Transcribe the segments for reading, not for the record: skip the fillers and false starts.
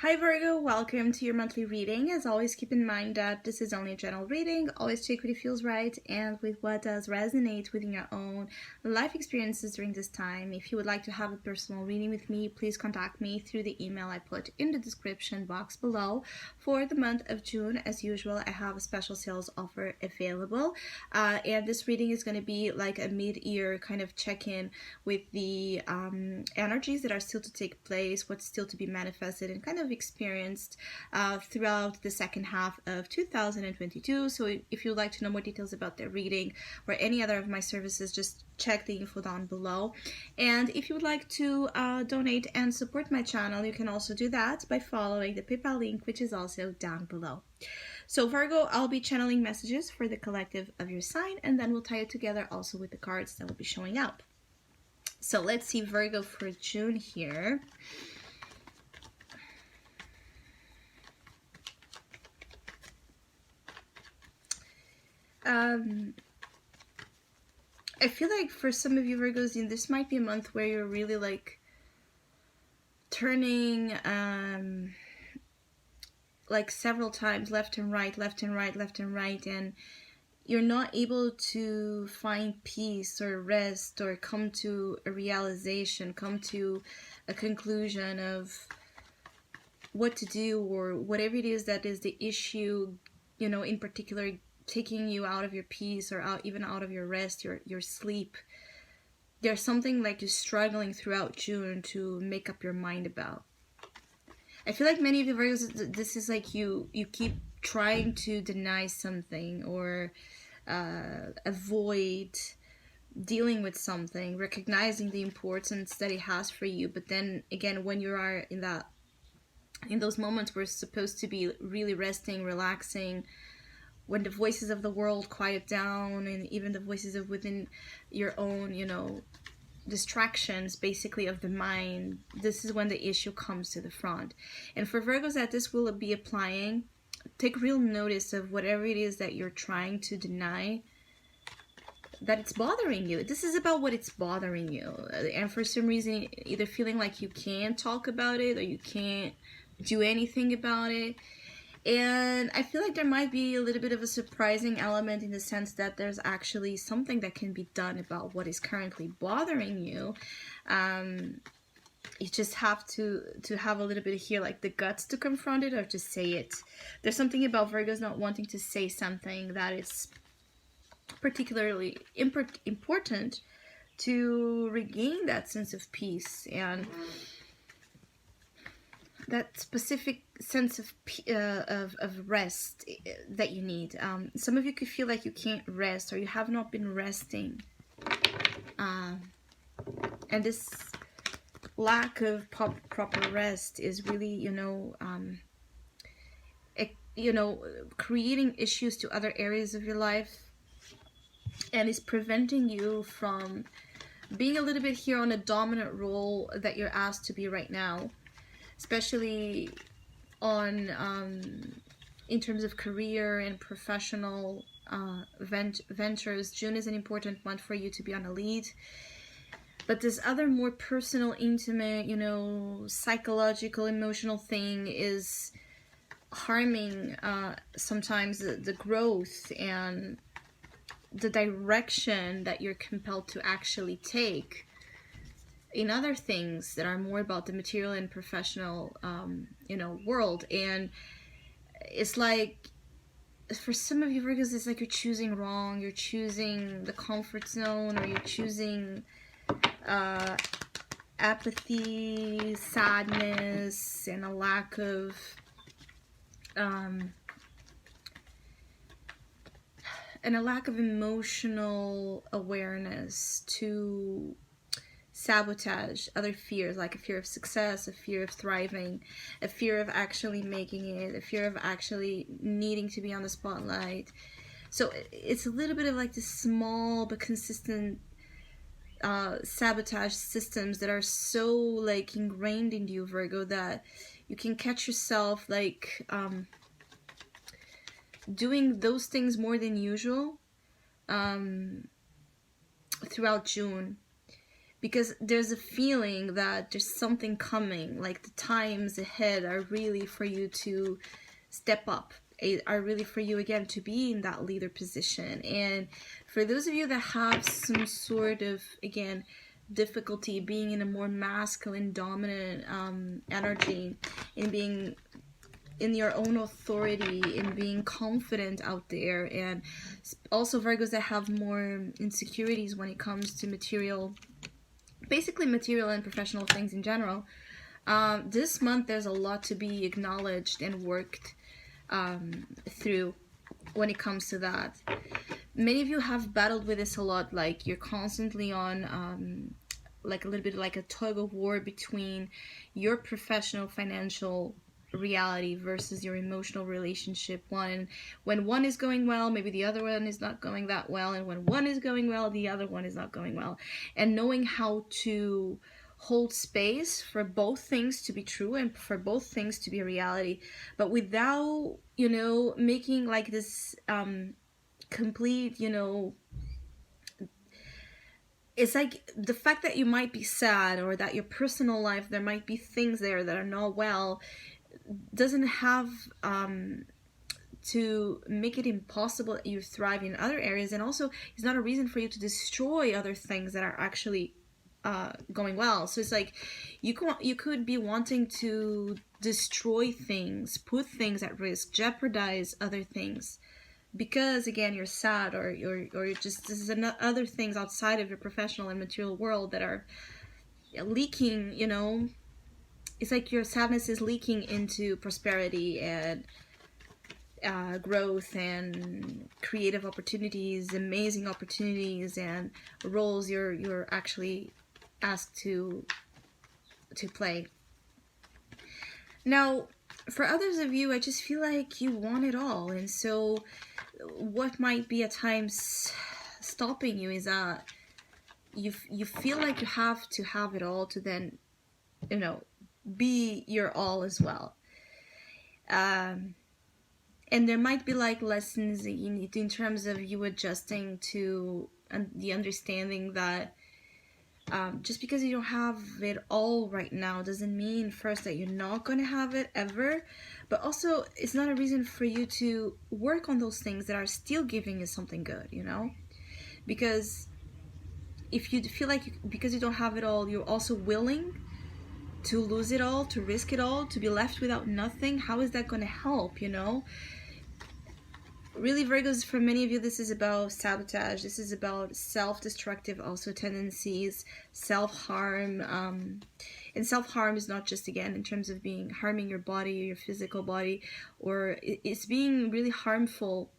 Hi Virgo, welcome to your monthly reading. As always, keep in mind that this is only a general reading. Always take what it feels right and with what does resonate within your own life experiences during this time. If you would like to have a personal reading with me, please contact me through the email I put in the description box below. For the month of June, as usual, I have a special sales offer available. And this reading is going to be like a mid-year kind of check-in with the energies that are still to take place, what's still to be manifested, and kind of experienced throughout the second half of 2022. So if you'd like to know more details about the reading or any other of my services, just check the info down below. And if you would like to donate and support my channel, you can also do that by following the PayPal link, which is also down below. So Virgo, I'll be channeling messages for the collective of your sign, and then we'll tie it together also with the cards that will be showing up. So let's see Virgo for June here. I feel like for some of you Virgos, this might be a month where you're really like turning like several times left and right, left and right, left and right, and you're not able to find peace or rest or come to a realization, come to a conclusion of what to do or whatever it is that is the issue, you know, in particular taking you out of your peace or even out of your rest, your sleep. There's something like you're struggling throughout June to make up your mind about. I feel like many of you Virgos, this is like you keep trying to deny something or avoid dealing with something, recognizing the importance that it has for you. But then again, when you are in those moments where it's supposed to be really resting, relaxing, when the voices of the world quiet down and even the voices of within your own, you know, distractions basically of the mind, this is when the issue comes to the front. And for Virgos that this will be applying, take real notice of whatever it is that you're trying to deny, that it's bothering you. This is about what it's bothering you. And for some reason, either feeling like you can't talk about it or you can't do anything about it. And I feel like there might be a little bit of a surprising element in the sense that there's actually something that can be done about what is currently bothering you. You just have to have a little bit here, like the guts to confront it or just say it. There's something about Virgos not wanting to say something that is particularly important to regain that sense of peace and that specific sense of rest that you need. Some of you could feel like you can't rest or you have not been resting. And this lack of proper rest is really, creating issues to other areas of your life and is preventing you from being a little bit here on a dominant role that you're asked to be right now. Especially on in terms of career and professional ventures. June is an important month for you to be on a lead. But this other more personal, intimate, psychological, emotional thing is harming sometimes the growth and the direction that you're compelled to actually take in other things that are more about the material and professional, world. And it's like, for some of you Virgos, it's like you're choosing wrong. You're choosing the comfort zone, or you're choosing apathy, sadness, and a lack of emotional awareness to sabotage other fears, like a fear of success, a fear of thriving, a fear of actually making it, a fear of actually needing to be on the spotlight. So it's a little bit of like this small but consistent sabotage systems that are so like ingrained in you, Virgo, that you can catch yourself like doing those things more than usual throughout June. because there's a feeling that there's something coming, like the times ahead are really for you to step up, are really for you again to be in that leader position. And for those of you that have some sort of, again, difficulty being in a more masculine dominant energy, in being in your own authority, in being confident out there, and also Virgos that have more insecurities when it comes to material, basically material and professional things in general, this month there's a lot to be acknowledged and worked through when it comes to that. Many of you have battled with this a lot, like you're constantly on like a little bit like a tug of war between your professional financial reality versus your emotional relationship one. When one is going well, maybe the other one is not going that well, and when one is going well, the other one is not going well. And knowing how to hold space for both things to be true and for both things to be a reality, but without, you know, making like this complete, you know, it's like the fact that you might be sad or that your personal life, there might be things there that are not well, doesn't have to make it impossible that you thrive in other areas. And also it's not a reason for you to destroy other things that are actually going well. So it's like you could be wanting to destroy things, put things at risk, jeopardize other things, because again you're sad, or you're just, this is other things outside of your professional and material world that are leaking, you know. It's like your sadness is leaking into prosperity and growth and creative opportunities, amazing opportunities and roles you're actually asked to play. Now, for others of you, I just feel like you want it all, and so what might be at times stopping you is that you feel like you have to have it all to then, you know, be your all as well. And there might be like lessons that you need to, in terms of you adjusting to the understanding that just because you don't have it all right now doesn't mean first that you're not going to have it ever, but also it's not a reason for you to work on those things that are still giving you something good, you know. Because if you feel like because you don't have it all, you're also willing to lose it all, to risk it all, to be left without nothing, how is that going to help, you know? Really, Virgos, for many of you, this is about sabotage. This is about self-destructive also tendencies, self-harm. And self-harm is not just, again, in terms of being harming your body, your physical body, or it's being really harmful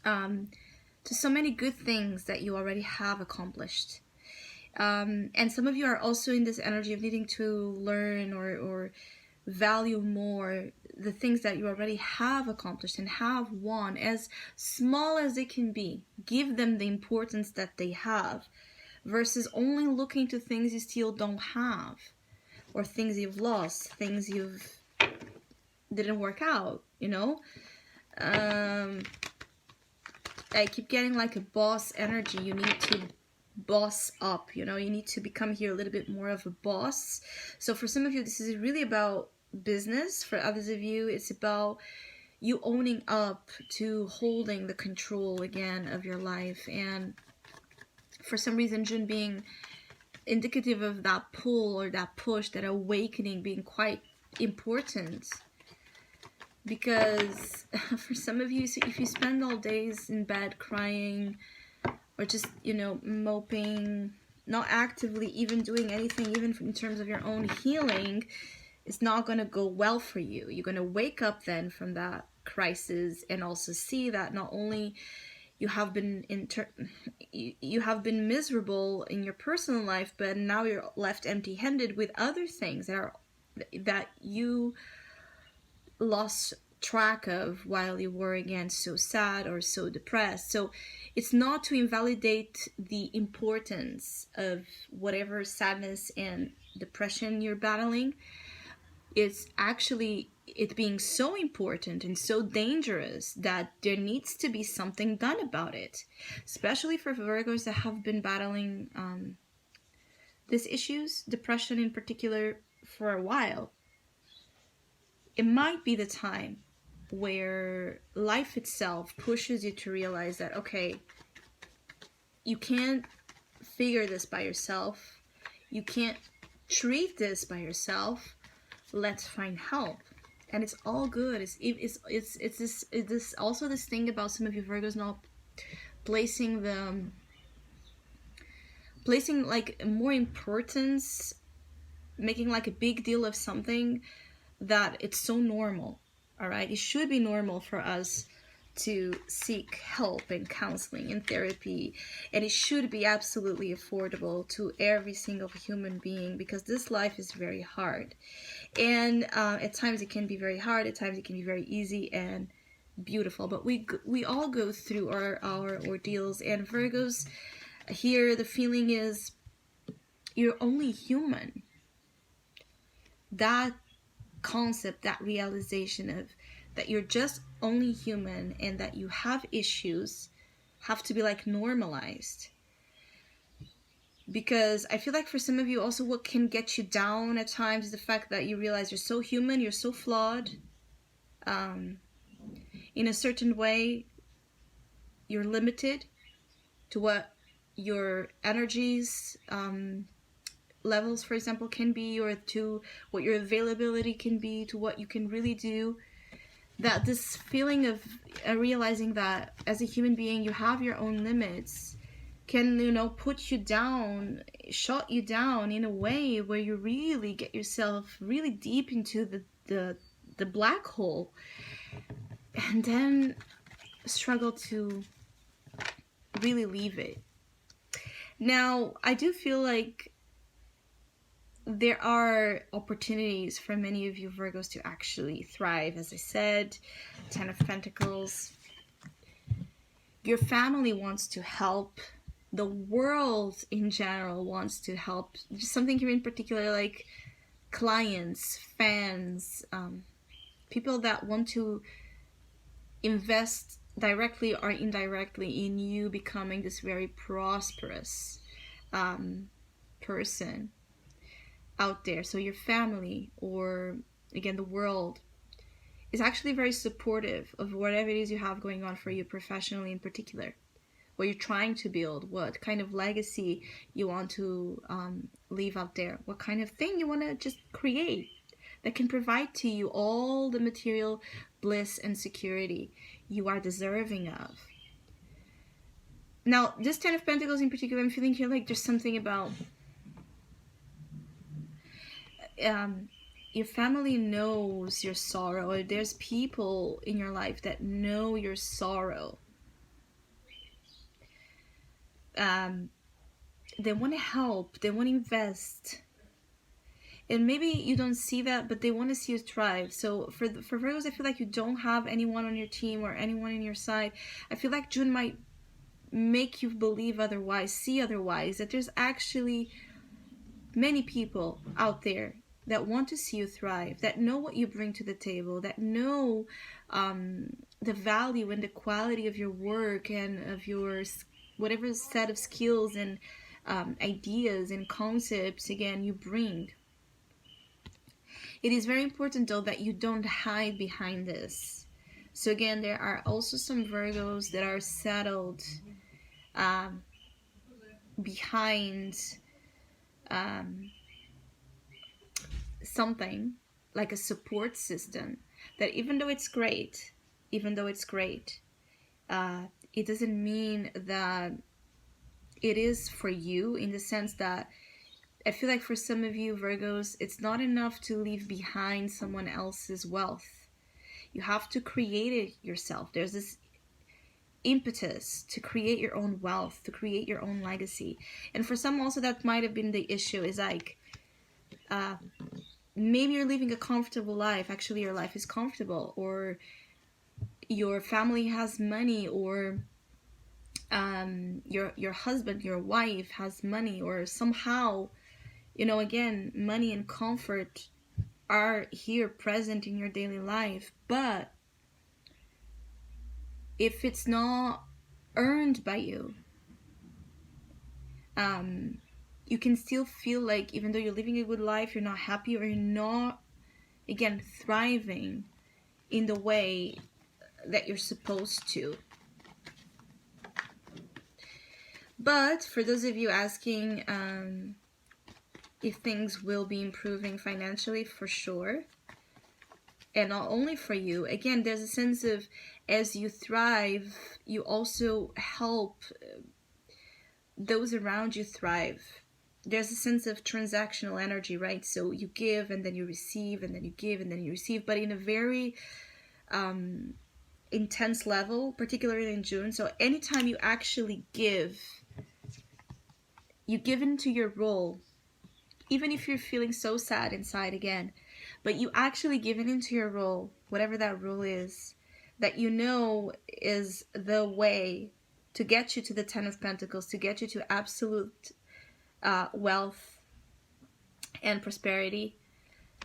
to so many good things that you already have accomplished. And some of you are also in this energy of needing to learn or value more the things that you already have accomplished and have won, as small as they can be. Give them the importance that they have, versus only looking to things you still don't have, or things you've lost, things you've didn't work out, you know. I keep getting like a boss energy. You need to boss up, you know, you need to become here a little bit more of a boss. So for some of you, this is really about business. For others of you, it's about you owning up to holding the control again of your life. And for some reason, June being indicative of that pull or that push, that awakening being quite important. Because for some of you, so if you spend all days in bed crying, or just, you know, moping, not actively even doing anything, even in terms of your own healing, it's not going to go well for you. You're going to wake up then from that crisis and also see that not only you have been you have been miserable in your personal life, but now you're left empty-handed with other things that you lost track of while you were again so sad or so depressed. So it's not to invalidate the importance of whatever sadness and depression you're battling. It's actually it being so important and so dangerous that there needs to be something done about it, especially for Virgos that have been battling these issues, depression in particular, for a while, it might be the time where life itself pushes you to realize that, okay, you can't figure this by yourself. You can't treat this by yourself. Let's find help. And it's all good. It's this also this thing about some of you Virgos not placing like more importance, making like a big deal of something that it's so normal. All right, it should be normal for us to seek help and counseling and therapy, and it should be absolutely affordable to every single human being, because this life is very hard, and at times it can be very hard, at times it can be very easy and beautiful, but we all go through our ordeals. And Virgos, here the feeling is you're only human. That concept, that realization of that you're just only human and that you have issues, have to be like normalized. Because I feel like for some of you also, what can get you down at times is the fact that you realize you're so human, you're so flawed. In a certain way, you're limited to what your energies, levels, for example, can be, or to what your availability can be, to what you can really do. That this feeling of realizing that as a human being you have your own limits can, you know, put you down, shut you down in a way where you really get yourself really deep into the black hole, and then struggle to really leave it. Now, I do feel like there are opportunities for many of you Virgos to actually thrive. As I said, 10 of Pentacles. Your family wants to help. The world in general wants to help. Just something here in particular, like clients, fans, people that want to invest directly or indirectly in you becoming this very prosperous person out there. So your family, or again the world, is actually very supportive of whatever it is you have going on for you professionally in particular, what you're trying to build, what kind of legacy you want to leave out there, what kind of thing you want to just create that can provide to you all the material bliss and security you are deserving of. Now, this 10 of Pentacles in particular, I'm feeling here like there's something about your family knows your sorrow, or there's people in your life that know your sorrow. They want to help, they want to invest, and maybe you don't see that, but they want to see you thrive. So for Virgos, I feel like you don't have anyone on your team or anyone in your side. I feel like June might make you believe otherwise, see otherwise, that there's actually many people out there that want to see you thrive, that know what you bring to the table, that know the value and the quality of your work and of your whatever set of skills and ideas and concepts, again, you bring. It is very important, though, that you don't hide behind this. So again, there are also some Virgos that are settled behind something like a support system, that even though it's great, it doesn't mean that it is for you, in the sense that I feel like for some of you Virgos, it's not enough to leave behind someone else's wealth. You have to create it yourself. There's this impetus to create your own wealth, to create your own legacy. And for some also, that might have been the issue, is like maybe you're living a comfortable life. Actually, your life is comfortable, or your family has money, or your husband, your wife has money, or somehow, you know, again, money and comfort are here present in your daily life. But if it's not earned by you, you can still feel like even though you're living a good life, you're not happy, or you're not, again, thriving in the way that you're supposed to. But for those of you asking if things will be improving financially, for sure. And not only for you, again, there's a sense of, as you thrive, you also help those around you thrive. There's a sense of transactional energy, right? So you give and then you receive, and then you give and then you receive, but in a very intense level, particularly in June. So anytime you actually give, you give into your role, even if you're feeling so sad inside again, but you actually give it into your role, whatever that role is, that you know is the way to get you to the Ten of Pentacles, to get you to absolute wealth and prosperity,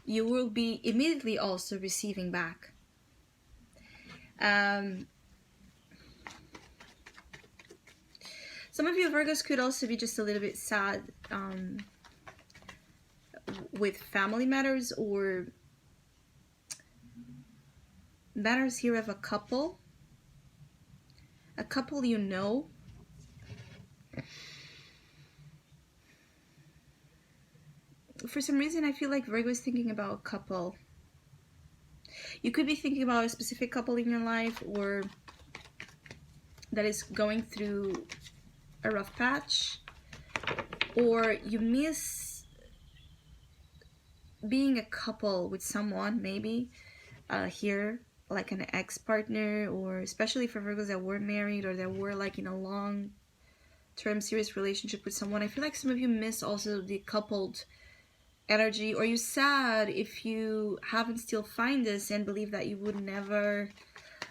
you will be immediately also receiving back. Some of you Virgos could also be just a little bit sad with family matters, or matters here of a couple you know. For some reason, I feel like Virgo is thinking about a couple. You could be thinking about a specific couple in your life, or that is going through a rough patch, or you miss being a couple with someone, maybe here, like an ex-partner, or especially for Virgos that were married or that were like in a long-term serious relationship with someone. I feel like some of you miss also the coupled energy, or you're sad if you haven't still find this and believe that you would never,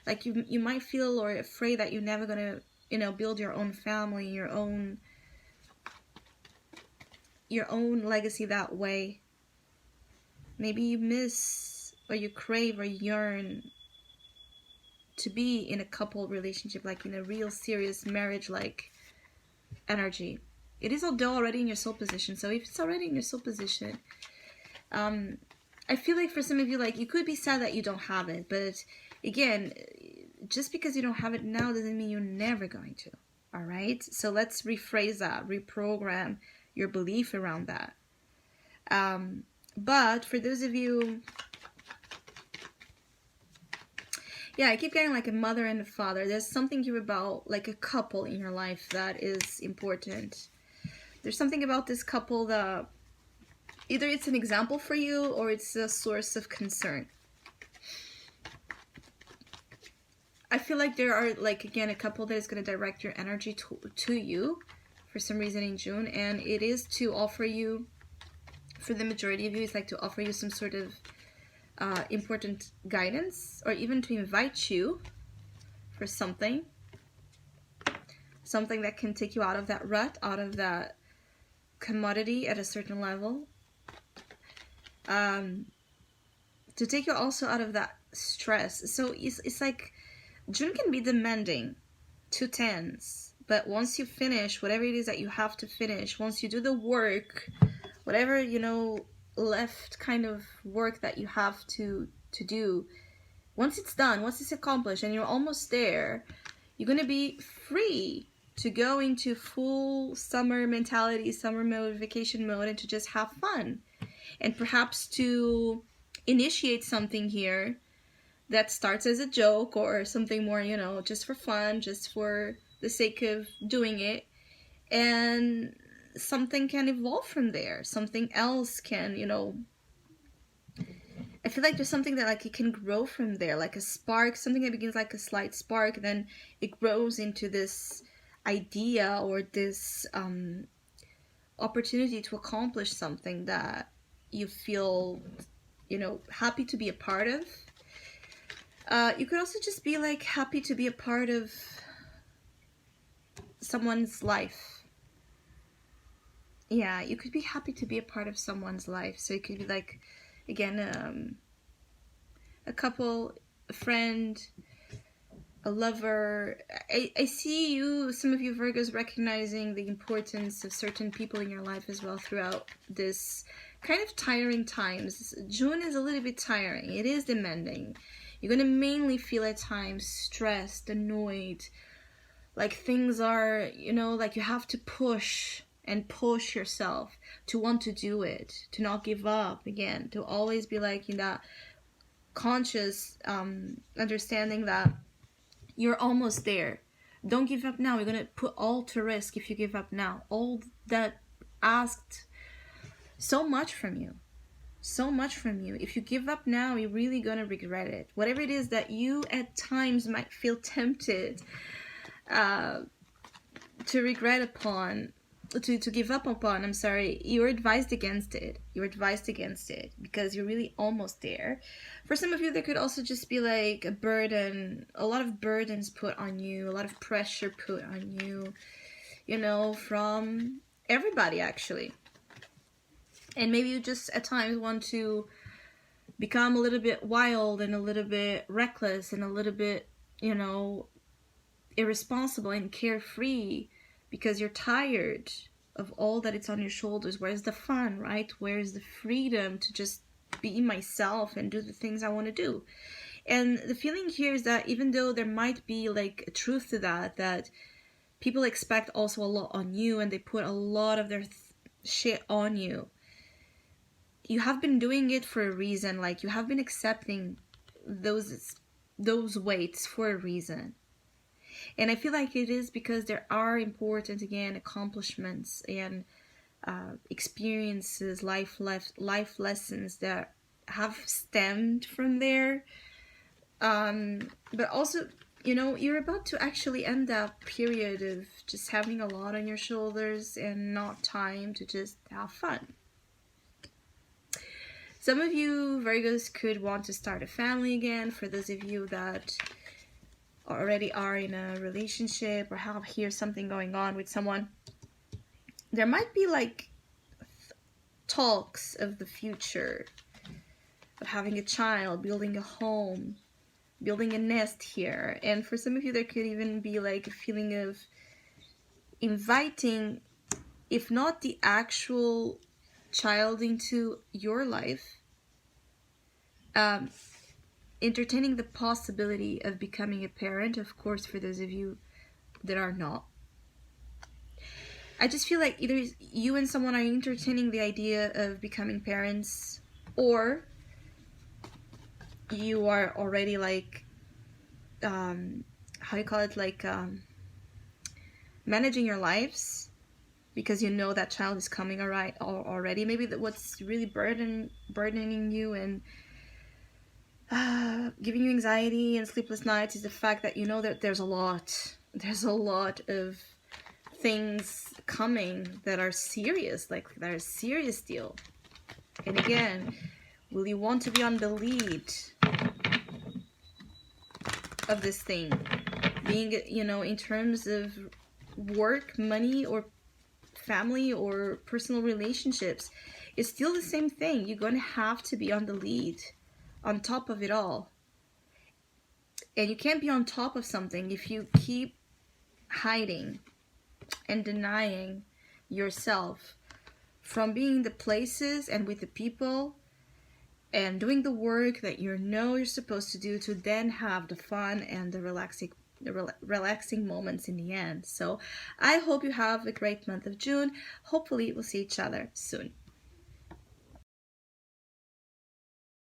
like you might feel or afraid that you're never gonna, you know, build your own family, your own legacy that way. Maybe you miss, or you crave or yearn to be in a couple relationship, like in a real serious marriage like energy. It is although already in your soul position. So if it's already in your soul position, I feel like for some of you, like, you could be sad that you don't have it, but again, just because you don't have it now doesn't mean you're never going to. All right, so let's rephrase that, reprogram your belief around that. But for those of you, yeah, I keep getting like a mother and a father. There's something here about like a couple in your life that is important. There's something about this couple that either it's an example for you or it's a source of concern. I feel like there are, like, again, a couple that is going to direct your energy to you for some reason in June, and it is to offer you, for the majority of you, it's like to offer you some sort of important guidance, or even to invite you for something that can take you out of that rut, out of that commodity at a certain level, to take you also out of that stress. So it's like June can be demanding, 2 tens, but once you finish whatever it is that you have to finish, once you do the work, whatever, you know, left kind of work that you have to do, once it's done, once it's accomplished and you're almost there, you're going to be free to go into full summer mentality, summer mode, vacation mode, and to just have fun, and perhaps to initiate something here that starts as a joke or something more, you know, just for fun, just for the sake of doing it, and something can evolve from there. Something else can, you know, I feel like there's something that, like, it can grow from there, like a spark, something that begins like a slight spark, then it grows into this idea or this opportunity to accomplish something that you feel, you know, happy to be a part of. You could also just be like happy to be a part of someone's life. Yeah, you could be happy to be a part of someone's life. So it could be like, again, a couple, a friend, a lover. I see you, some of you Virgos, recognizing the importance of certain people in your life as well throughout this kind of tiring times. June is a little bit tiring. It is demanding. You're going to mainly feel at times stressed, annoyed, like things are, you know, like you have to push and push yourself to want to do it, to not give up again, to always be like in that conscious understanding that you're almost there. Don't give up now. You're going to put all to risk if you give up now. All that asked so much from you. So much from you. If you give up now, you're really going to regret it. Whatever it is that you at times might feel tempted to regret upon, to give up upon, I'm sorry, you're advised against it. You're advised against it because you're really almost there. For some of you, there could also just be like a burden, a lot of burdens put on you, a lot of pressure put on you, you know, from everybody actually. And maybe you just at times want to become a little bit wild and a little bit reckless and a little bit, you know, irresponsible and carefree because you're tired of all that it's on your shoulders. Where's the fun, right? Where's the freedom to just be myself and do the things I want to do? And the feeling here is that even though there might be like a truth to that, that people expect also a lot on you and they put a lot of their shit on you, you have been doing it for a reason. Like you have been accepting those weights for a reason. And I feel like it is because there are important, again, accomplishments and experiences, life lessons that have stemmed from there. But also, you know, you're about to actually end that period of just having a lot on your shoulders and not time to just have fun. Some of you Virgos could want to start a family again. For those of you that already are in a relationship or have here something going on with someone, there might be like talks of the future, of having a child, building a home, building a nest here. And for some of you, there could even be like a feeling of inviting, if not the actual child into your life, entertaining the possibility of becoming a parent, of course, for those of you that are not. I just feel like either you and someone are entertaining the idea of becoming parents, or you are already like, how do you call it, like managing your lives because you know that child is coming already. Maybe what's really burdening you and giving you anxiety and sleepless nights is the fact that you know that there's a lot of things coming that are serious, like that are a serious deal. And again, will you want to be on the lead of this thing? Being, you know, in terms of work, money, or family or personal relationships, it's still the same thing. You're going to have to be on the lead, on top of it all. And you can't be on top of something if you keep hiding and denying yourself from being in the places and with the people and doing the work that you know you're supposed to do to then have the fun and the relaxing moments in the end. So I hope you have a great month of June. Hopefully we'll see each other soon.